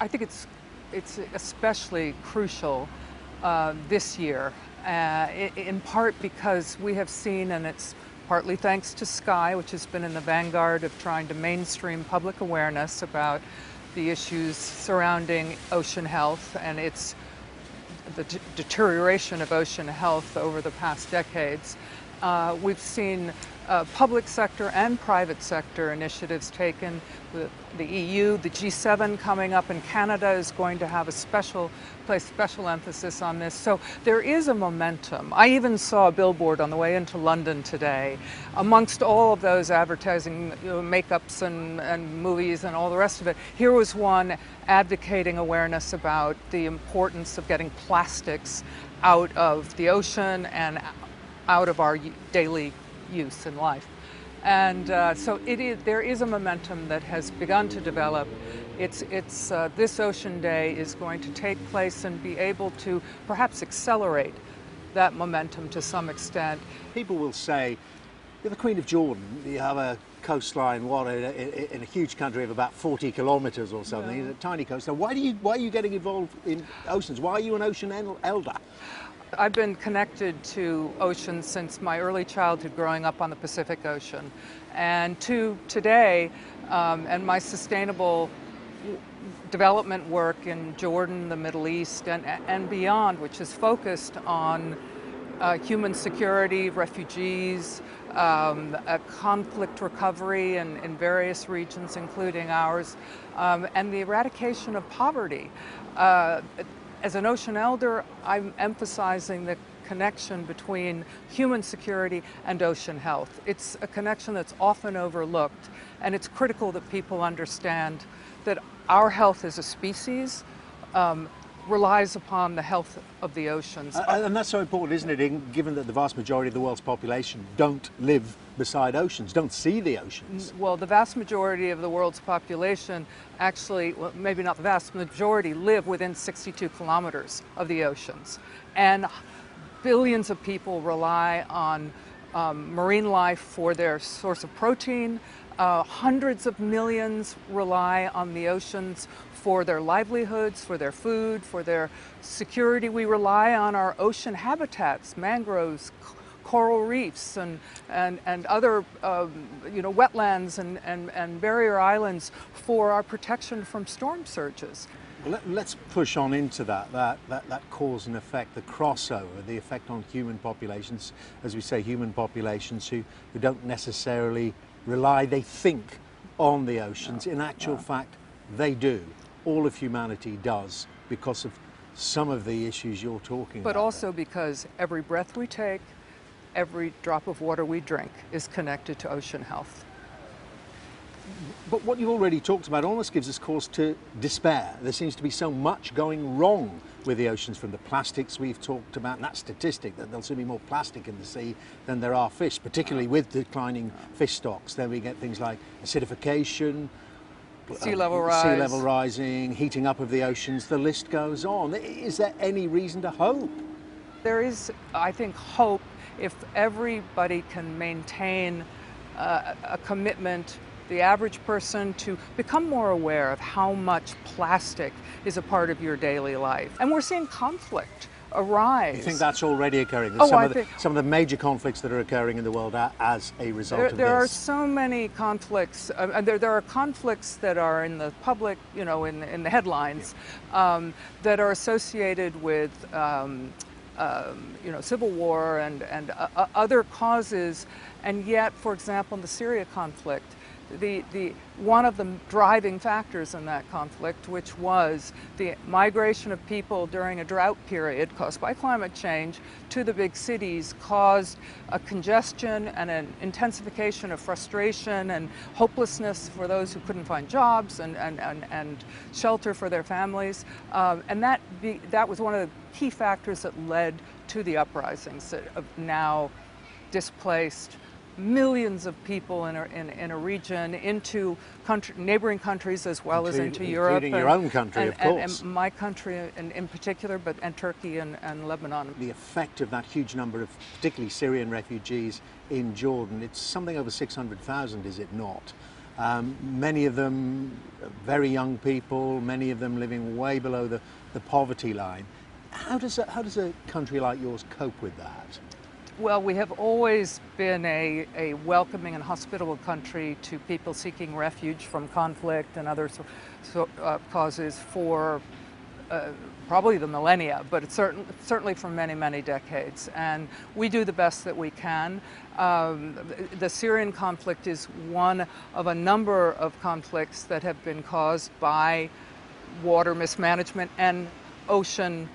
I think it's especially crucial this year, in part because we have seen, and it's partly thanks to Sky, which has been in the vanguard of trying to mainstream public awareness about the issues surrounding ocean health and the deterioration of ocean health over the past decades. We've seen public sector and private sector initiatives taken. The EU, the G7 coming up, and Canada is going to have place special emphasis on this. So there is a momentum. I even saw a billboard on the way into London today. Amongst all of those advertising makeups and movies and all the rest of it, here was one advocating awareness about the importance of getting plastics out of the ocean and out of our daily use in life. And so there is a momentum that has begun to develop. This Ocean Day is going to take place and be able to perhaps accelerate that momentum to some extent. People will say, you're the Queen of Jordan, you have a coastline in a huge country of about 40 kilometres or something, yeah. A tiny coastline. Why are you getting involved in oceans? Why are you an ocean elder? I've been connected to oceans since my early childhood, growing up on the Pacific Ocean, and to today, and my sustainable development work in Jordan, the Middle East, and beyond, which is focused on human security, refugees, conflict recovery in various regions, including ours, and the eradication of poverty. As an ocean elder, I'm emphasizing the connection between human security and ocean health. It's a connection that's often overlooked, and it's critical that people understand that our health as a species relies upon the health of the oceans. And that's so important, isn't it, given that the vast majority of the world's population don't live beside oceans, don't see the oceans? Well, the vast majority of the world's population actually, well, maybe not the vast majority, live within 62 kilometers of the oceans. And billions of people rely on marine life for their source of protein. Hundreds of millions rely on the oceans for their livelihoods, for their food, for their security. We rely on our ocean habitats, mangroves, coral reefs, and other wetlands and barrier islands for our protection from storm surges. Let's push on into that cause and effect, the crossover, the effect on human populations, as we say, human populations who don't necessarily rely, they think, on the oceans. In actual fact, they do. All of humanity does, because of some of the issues you're talking about. But also because every breath we take, every drop of water we drink is connected to ocean health. But what you've already talked about almost gives us cause to despair. There seems to be so much going wrong with the oceans, from the plastics we've talked about, and that statistic that there'll soon be more plastic in the sea than there are fish, particularly with declining fish stocks. Then we get things like acidification, sea level rising, heating up of the oceans, the list goes on. Is there any reason to hope? There is, I think, hope if everybody can maintain a commitment, the average person, to become more aware of how much plastic is a part of your daily life. And we're seeing conflict arise. You think that's already occurring? Some of the major conflicts that are occurring in the world are as a result of this? There are so many conflicts. There are conflicts that are in the public, in the headlines, that are associated with civil war and other causes. And yet, for example, in the Syria conflict, one of the driving factors in that conflict, which was the migration of people during a drought period caused by climate change to the big cities, caused a congestion and an intensification of frustration and hopelessness for those who couldn't find jobs and shelter for their families. And that was one of the key factors that led to the uprisings that have now displaced millions of people in a region into neighboring countries as well as into Europe. Including your own country, of course. And my country in particular, and Turkey and Lebanon. The effect of that huge number of particularly Syrian refugees in Jordan, it's something over 600,000, is it not? Many of them very young people, many of them living way below the poverty line. How does a country like yours cope with that? Well, we have always been a welcoming and hospitable country to people seeking refuge from conflict and other causes for probably the millennia, but it's certainly for many, many decades. And we do the best that we can. The Syrian conflict is one of a number of conflicts that have been caused by water mismanagement and ocean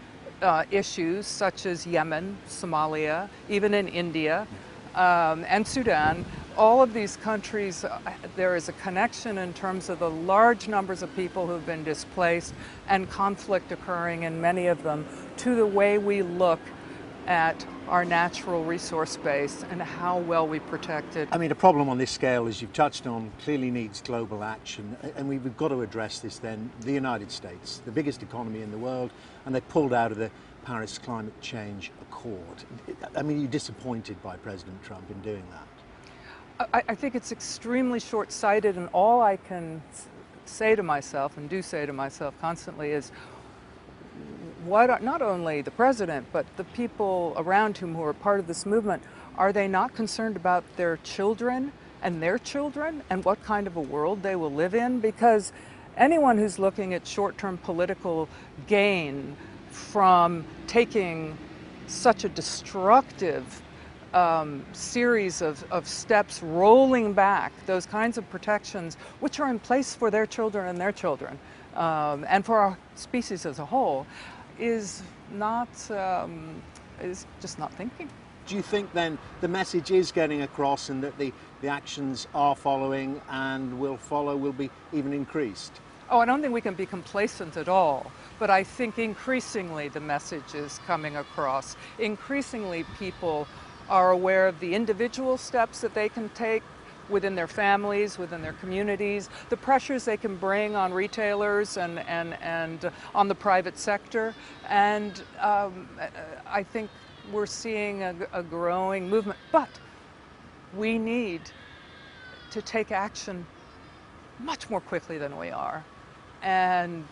issues such as Yemen, Somalia, even in India, and Sudan. All of these countries, there is a connection in terms of the large numbers of people who've been displaced and conflict occurring in many of them to the way we look at our natural resource base and how well we protect it. I mean, a problem on this scale, as you've touched on, clearly needs global action, and we've got to address this then. The United States, the biggest economy in the world, and they pulled out of the Paris Climate Change Accord. I mean, you're disappointed by President Trump in doing that? I think it's extremely short-sighted, and all I can say to myself, and do say to myself constantly, is what not only the president, but the people around him who are part of this movement, are they not concerned about their children and what kind of a world they will live in? Because anyone who's looking at short-term political gain from taking such a destructive series of steps, rolling back those kinds of protections which are in place for their children and for our species as a whole, is just not thinking. Do you think then the message is getting across, and that the actions are following and will be even increased? Oh, I don't think we can be complacent at all, but I think increasingly the message is coming across. Increasingly people are aware of the individual steps that they can take within their families, within their communities, the pressures they can bring on retailers and on the private sector. And I think we're seeing a growing movement, but we need to take action much more quickly than we are. And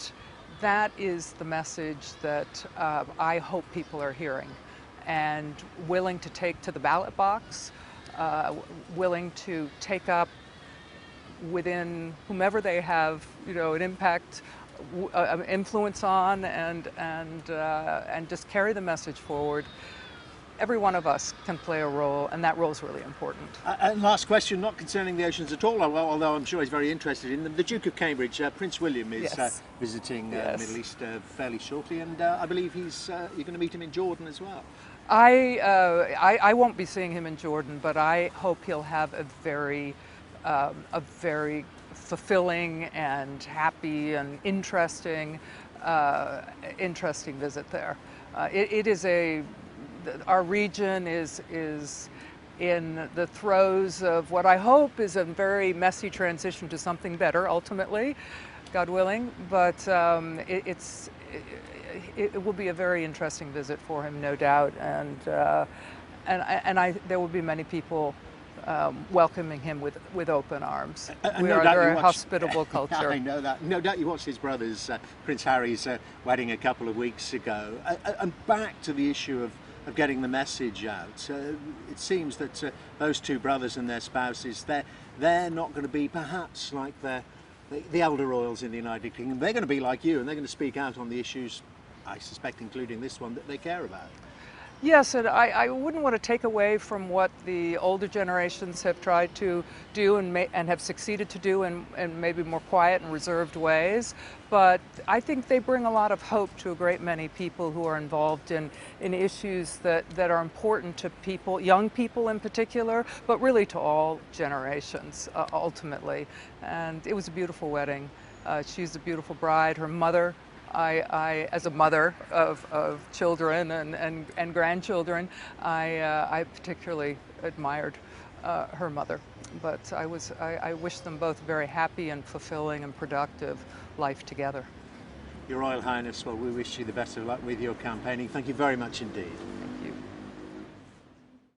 that is the message that I hope people are hearing and willing to take to the ballot box, willing to take up within whomever they have, an impact, influence on, and just carry the message forward. Every one of us can play a role, and that role is really important. And last question, not concerning the oceans at all, although I'm sure he's very interested in them. The Duke of Cambridge, Prince William, is visiting the Middle East fairly shortly, and I believe you're going to meet him in Jordan as well. I won't be seeing him in Jordan, but I hope he'll have a very fulfilling and happy and interesting visit there. Our region is in the throes of what I hope is a very messy transition to something better ultimately, God willing, but it will be a very interesting visit for him, no doubt, and there will be many people welcoming him with open arms. We are a very hospitable culture. I know that. No doubt you watched his brother's, Prince Harry's wedding a couple of weeks ago. And back to the issue of getting the message out. It seems that those two brothers and their spouses, they're not going to be perhaps like the elder royals in the United Kingdom. They're going to be like you, and they're going to speak out on the issues, I suspect including this one, that they care about. Yes, and I wouldn't want to take away from what the older generations have tried to do and have succeeded to do in maybe more quiet and reserved ways, but I think they bring a lot of hope to a great many people who are involved in issues that are important to people, young people in particular, but really to all generations ultimately. And it was a beautiful wedding. She's a beautiful bride. Her mother, I as a mother of children and grandchildren, I particularly admired her mother. But I wish them both very happy and fulfilling and productive life together. Your Royal Highness, well, we wish you the best of luck with your campaigning. Thank you very much indeed.